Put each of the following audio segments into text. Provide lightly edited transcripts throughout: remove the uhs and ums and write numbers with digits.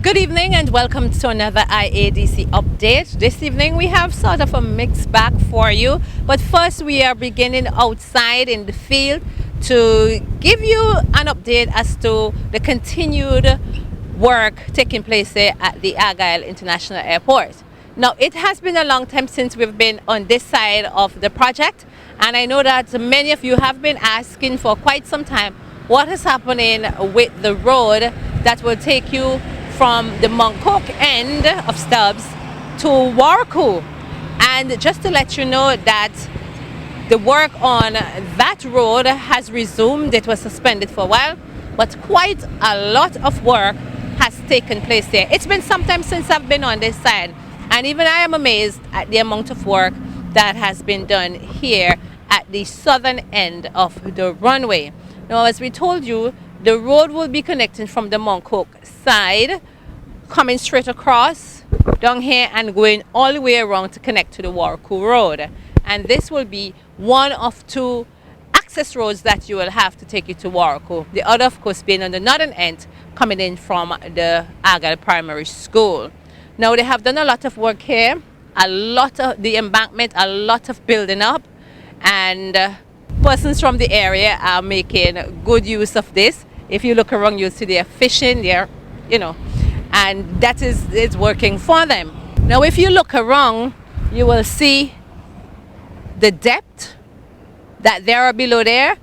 Good evening and welcome to another IADC update. This evening we have sort of a mixed bag for you, but first we are beginning outside in the field to give you an update as to the continued work taking place there at the Argyle International Airport. Now, it has been a long time since we've been on this side of the project, and I know that many of you have been asking for quite some time what is happening with the road that will take you from the Moncook end of Stubbs to Warku. And just to let you know that the work on that road has resumed. It was suspended for a while, but quite a lot of work has taken place there. It's been some time since I've been on this side, and even I am amazed at the amount of work that has been done here at the southern end of the runway. Now, as we told you, the road will be connecting from the Moncook side, coming straight across down here and going all the way around to connect to the Warku road. And this will be one of two access roads that you will have to take you to Warku. The other, of course, being on the northern end, coming in from the Argyle Primary School. Now, they have done a lot of work here, a lot of the embankment, a lot of building up, and persons from the area are making good use of this. If you look around, you'll see they're fishing there, and that is working for them. Now, if you look around, you will see the depth that there are below there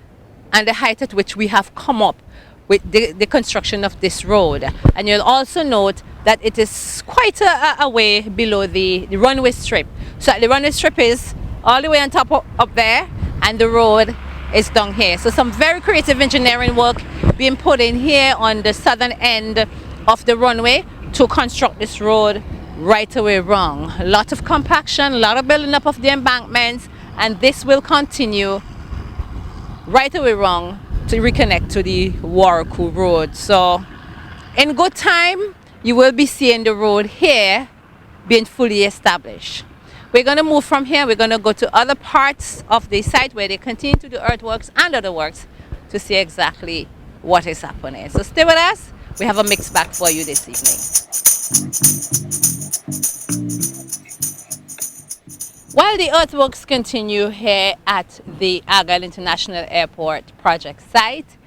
and the height at which we have come up with the construction of this road. And you'll also note that it is quite a way below the runway strip. So the runway strip is all the way on top up there, and the road is down here. So some very creative engineering work being put in here on the southern end of the runway to construct this road right away wrong. A lot of compaction, a lot of building up of the embankments, and this will continue right away wrong to reconnect to the Warku road. So in good time, you will be seeing the road here being fully established. We're going to move from here. We're going to go to other parts of the site where they continue to do earthworks and other works to see exactly what is happening. So stay with us. We have a mixed bag for you this evening. While the earthworks continue here at the Argyle International Airport project site,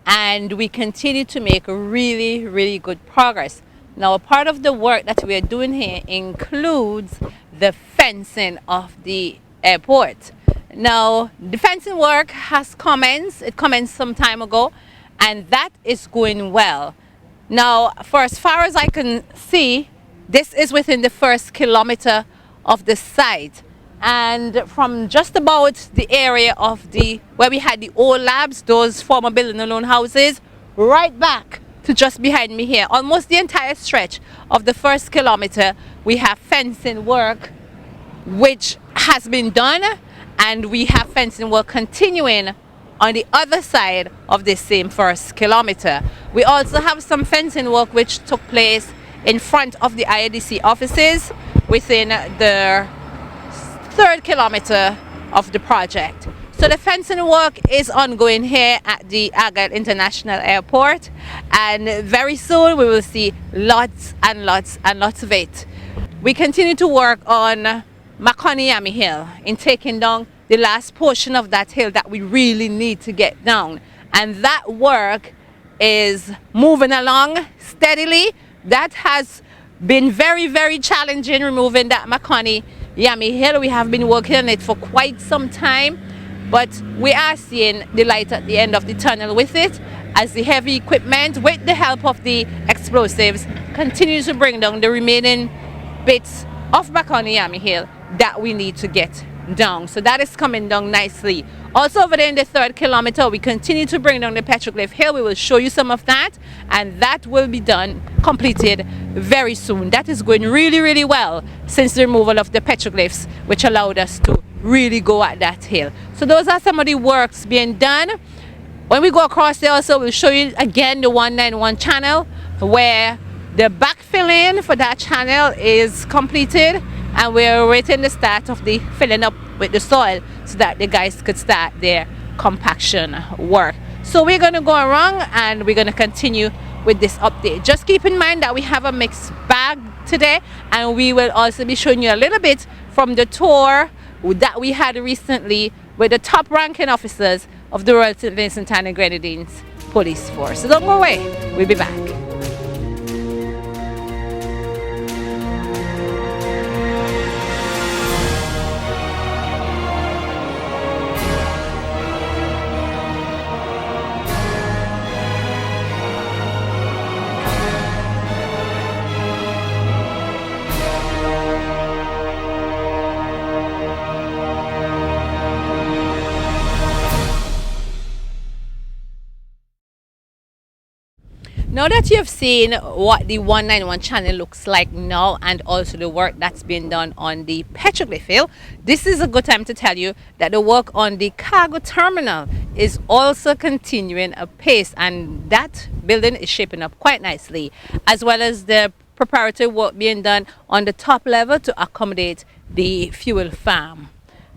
and we continue to make really, really good progress. Now, a part of the work that we are doing here includes the fencing of the airport. Now, the fencing work has commenced. It commenced some time ago, and that is going well. Now, for as far as I can see, this is within the first kilometer of the site. And from just about the area of where we had the old labs, those former building alone houses, right back to just behind me here, almost the entire stretch of the first kilometer, we have fencing work which has been done, and we have fencing work continuing on the other side of this same first kilometer. We also have some fencing work which took place in front of the IADC offices within the third kilometer of the project. So the fencing work is ongoing here at the Argyle International Airport, and very soon we will see lots and lots and lots of it. We continue to work on Makani Hill in taking down the last portion of that hill that we really need to get down, and that work is moving along steadily. That has been very, very challenging, removing that Makani Hill. We have been working on it for quite some time, but we are seeing the light at the end of the tunnel with it, as the heavy equipment, with the help of the explosives, continues to bring down the remaining bits of Makani Hill that we need to get down. So that is coming down nicely. Also over there in the third kilometer, we continue to bring down the petroglyph hill. We will show you some of that, and that will be completed very soon. That is going really, really well since the removal of the petroglyphs, which allowed us to really go at that hill. So those are some of the works being done. When we go across there also, we'll show you again the 191 channel, where the backfilling for that channel is completed, and we're awaiting the start of the filling up with the soil so that the guys could start their compaction work. So we're going to go around and we're going to continue with this update. Just keep in mind that we have a mixed bag today, and we will also be showing you a little bit from the tour that we had recently with the top ranking officers of the Royal St. Vincent and Grenadines Police Force. So don't go away, we'll be back. Now that you've seen what the 191 channel looks like now, and also the work that's been done on the petroglyph hill, this is a good time to tell you that the work on the cargo terminal is also continuing apace, and that building is shaping up quite nicely, as well as the preparatory work being done on the top level to accommodate the fuel farm.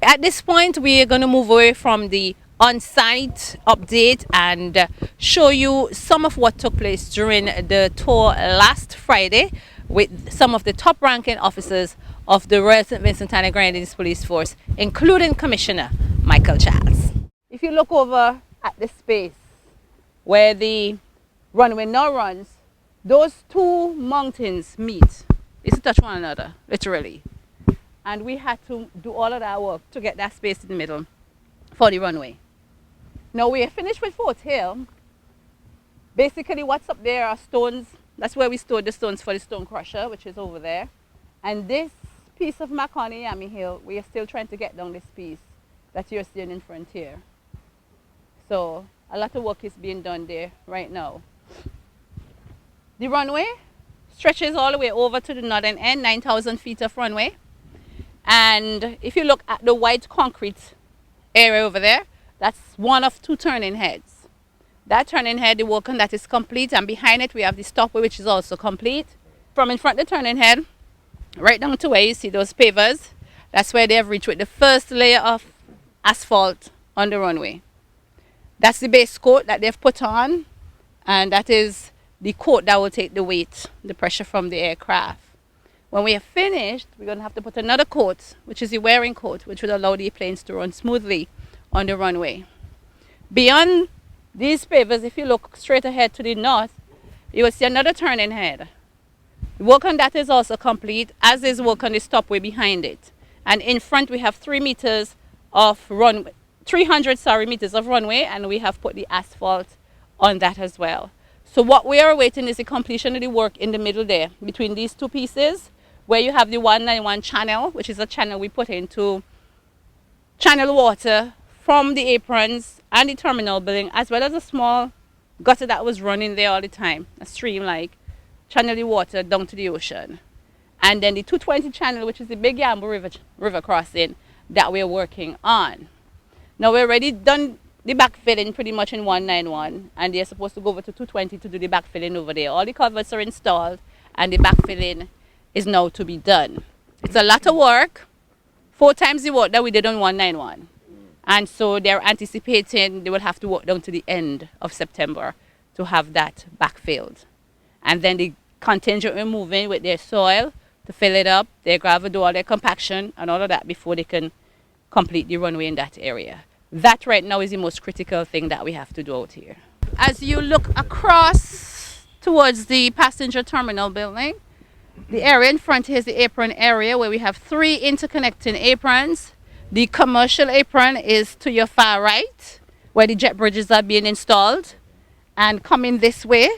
At this point, we are going to move away from the on-site update and show you some of what took place during the tour last Friday with some of the top ranking officers of the Royal St. Vincent and Grenadines Police Force, including Commissioner Michael Charles. If you look over at the space where the runway now runs, those two mountains meet. It's to touch one another, literally. And we had to do all of that work to get that space in the middle for the runway. Now we are finished with Fort Hill. Basically what's up there are stones. That's where we stored the stones for the stone crusher, which is over there. And this piece of Makoni Hill, we are still trying to get down this piece that you're seeing in front here. So a lot of work is being done there right now. The runway stretches all the way over to the northern end, 9,000 feet of runway. And if you look at the white concrete area over there, that's one of two turning heads. That turning head, the work on that is complete, and behind it we have the stopway, which is also complete. From in front of the turning head, right down to where you see those pavers, that's where they have reached with the first layer of asphalt on the runway. That's the base coat that they've put on, and that is the coat that will take the weight, the pressure from the aircraft. When we are finished, we're going to have to put another coat, which is the wearing coat, which will allow the planes to run smoothly on the runway. Beyond these pavers, if you look straight ahead to the north, you will see another turning head. Work on that is also complete, as is work on the stopway behind it. And in front we have 300 meters of runway, and we have put the asphalt on that as well. So what we are awaiting is the completion of the work in the middle there, between these two pieces, where you have the 191 channel, which is a channel we put into channel water from the aprons and the terminal building, as well as a small gutter that was running there all the time, a stream like, channel the water down to the ocean. And then the 220 channel, which is the big Yambo river crossing that we're working on. Now we're already done the backfilling pretty much in 191, and they're supposed to go over to 220 to do the backfilling over there. All the culverts are installed and the backfilling is now to be done. It's a lot of work, 4 times the work that we did on 191. And so they're anticipating they will have to work down to the end of September to have that backfilled. And then the contingent will move in with their soil to fill it up, their gravel, do all their compaction and all of that before they can complete the runway in that area. That right now is the most critical thing that we have to do out here. As you look across towards the passenger terminal building, the area in front here is the apron area, where we have 3 interconnecting aprons. The commercial apron is to your far right, where the jet bridges are being installed. And coming this way,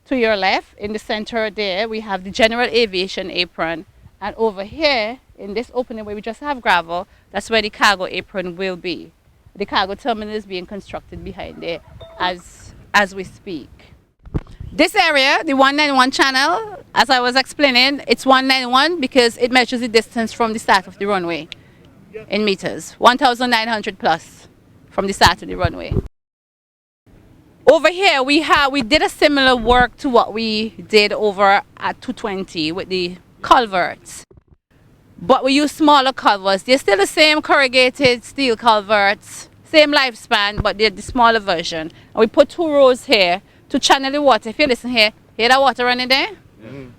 to your left, in the center there, we have the general aviation apron. And over here, in this opening where we just have gravel, that's where the cargo apron will be. The cargo terminal is being constructed behind there as we speak. This area, the 191 channel, as I was explaining, it's 191 because it measures the distance from the start of the runway in meters, 1,900 plus from the start of the runway. Over here we did a similar work to what we did over at 220 with the culverts, but we use smaller culverts. They're still the same corrugated steel culverts, same lifespan, but they're the smaller version. And we put 2 rows here to channel the water. If you listen here, hear that water running there?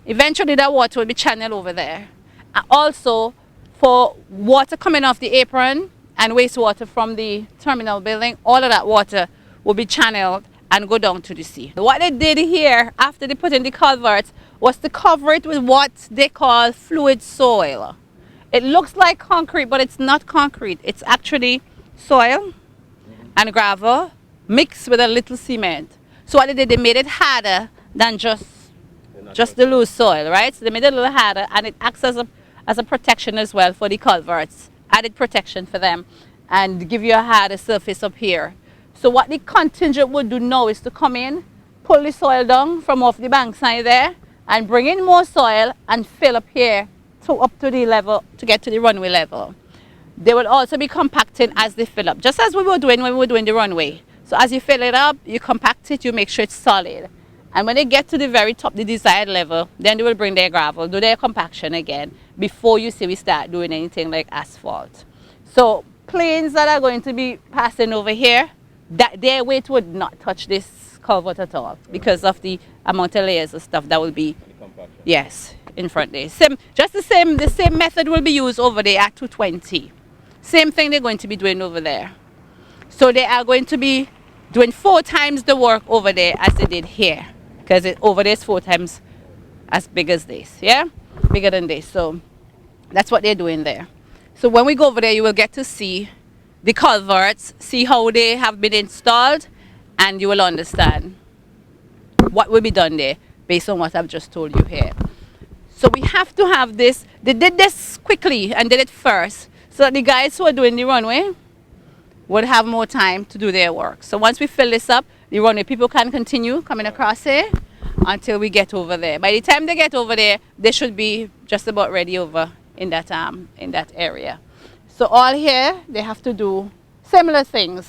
Eventually that water will be channeled over there. And also for water coming off the apron and wastewater from the terminal building, all of that water will be channeled and go down to the sea. What they did here after they put in the culverts was to cover it with what they call fluid soil. It looks like concrete, but it's not concrete. It's actually soil and gravel mixed with a little cement. So what they did, they made it harder than just the loose soil, right? So they made it a little harder, and it acts as a protection as well for the culverts. Added protection for them and give you a harder surface up here. So what the contingent would do now is to come in, pull the soil down from off the bank side there, and bring in more soil and fill up here to up to the level, to get to the runway level. They will also be compacting as they fill up, just as we were doing when we were doing the runway. So as you fill it up, you compact it, you make sure it's solid. And when they get to the very top, the desired level, then they will bring their gravel, do their compaction again, before you see we start doing anything like asphalt. So planes that are going to be passing over here, that their weight would not touch this culvert at all because of the amount of layers of stuff that will be, yes, in front there. The same method will be used over there at 220. Same thing they're going to be doing over there. So they are going to be doing 4 times the work over there as they did here, because over there is 4 times as big as this, yeah? Bigger than this. So that's what they're doing there. So when we go over there, you will get to see the culverts, see how they have been installed, and you will understand what will be done there based on what I've just told you here. So we have to have this. They did this quickly and did it first, so that the guys who are doing the runway would have more time to do their work. So once we fill this up, the runway people can continue coming across here until we get over there. By the time they get over there, they should be just about ready over in that area. So all here, they have to do similar things.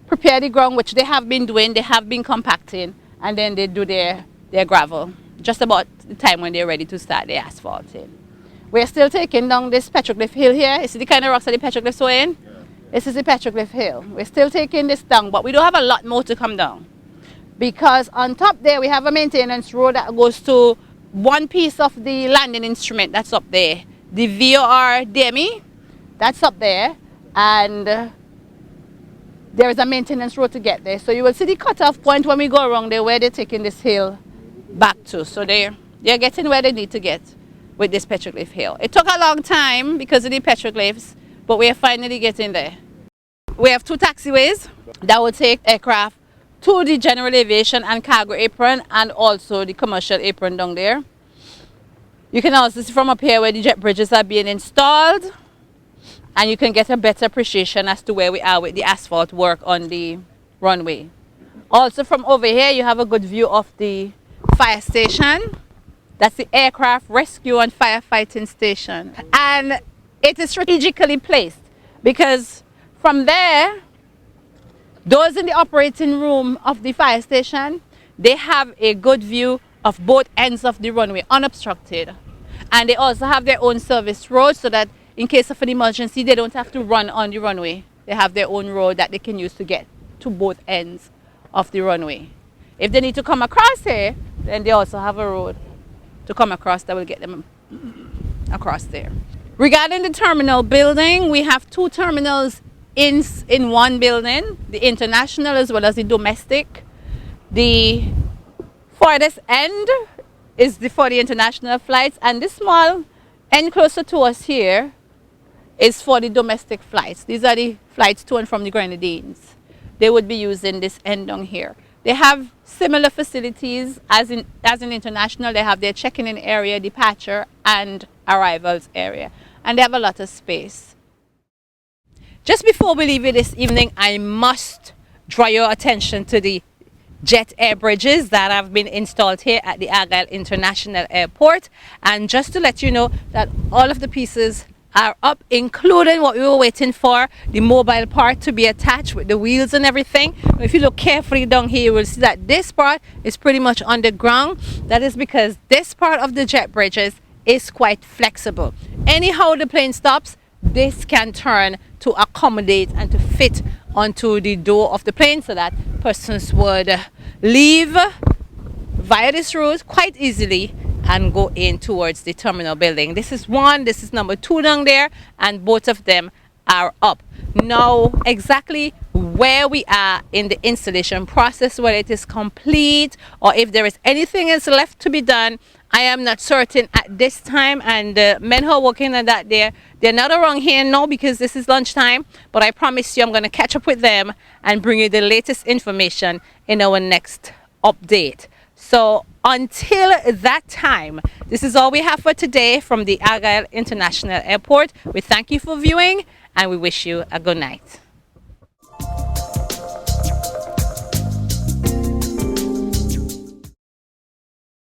Prepare the ground, which they have been doing. They have been compacting, and then they do their gravel just about the time when they're ready to start the asphalting. We're still taking down this petroglyph hill here. You see the kind of rocks that the petroglyphs are in? Yeah. This is the petroglyph hill. We're still taking this down, but we don't have a lot more to come down. Because on top there, we have a maintenance road that goes to one piece of the landing instrument that's up there. The VOR DME, that's up there. And there is a maintenance road to get there. So you will see the cutoff point when we go around there where they're taking this hill back to. So they're getting where they need to get with this petroglyph hill. It took a long time because of the petroglyphs, but we are finally getting there. We have 2 taxiways that will take aircraft to the general aviation and cargo apron, and also the commercial apron down there. You can also see from up here where the jet bridges are being installed, and you can get a better appreciation as to where we are with the asphalt work on the runway. Also from over here, you have a good view of the fire station. That's the aircraft rescue and firefighting station. And it is strategically placed because from there, those in the operating room of the fire station, they have a good view of both ends of the runway unobstructed. And they also have their own service road so that in case of an emergency, they don't have to run on the runway. They have their own road that they can use to get to both ends of the runway. If they need to come across here, then they also have a road to come across that will get them across there. Regarding the terminal building, we have 2 terminals in one building, the international as well as the domestic. The farthest end is for the international flights, and this small end closer to us here is for the domestic flights. These are the flights to and from the Grenadines. They would be using this end down here. They have similar facilities as in international. They have their check-in area, departure and arrivals area, and they have a lot of space. Just before we leave you this evening, I must draw your attention to the jet air bridges that have been installed here at the Argyle International Airport. And just to let you know that all of the pieces are up, including what we were waiting for, the mobile part to be attached with the wheels and everything. If you look carefully down here, you will see that this part is pretty much on the ground. That is because this part of the jet bridges is quite flexible. Anyhow the plane stops, this can turn to accommodate and to fit onto the door of the plane so that persons would leave via this route quite easily and go in towards the terminal building. This is one, this is number 2 down there, and both of them are up. Now, exactly where we are in the installation process, whether it is complete or if there is anything else left to be done, I am not certain at this time, and the men who are working on that they're not around here now because this is lunchtime, but I promise you I'm going to catch up with them and bring you the latest information in our next update. So until that time, this is all we have for today from the Argyle International Airport. We thank you for viewing and we wish you a good night.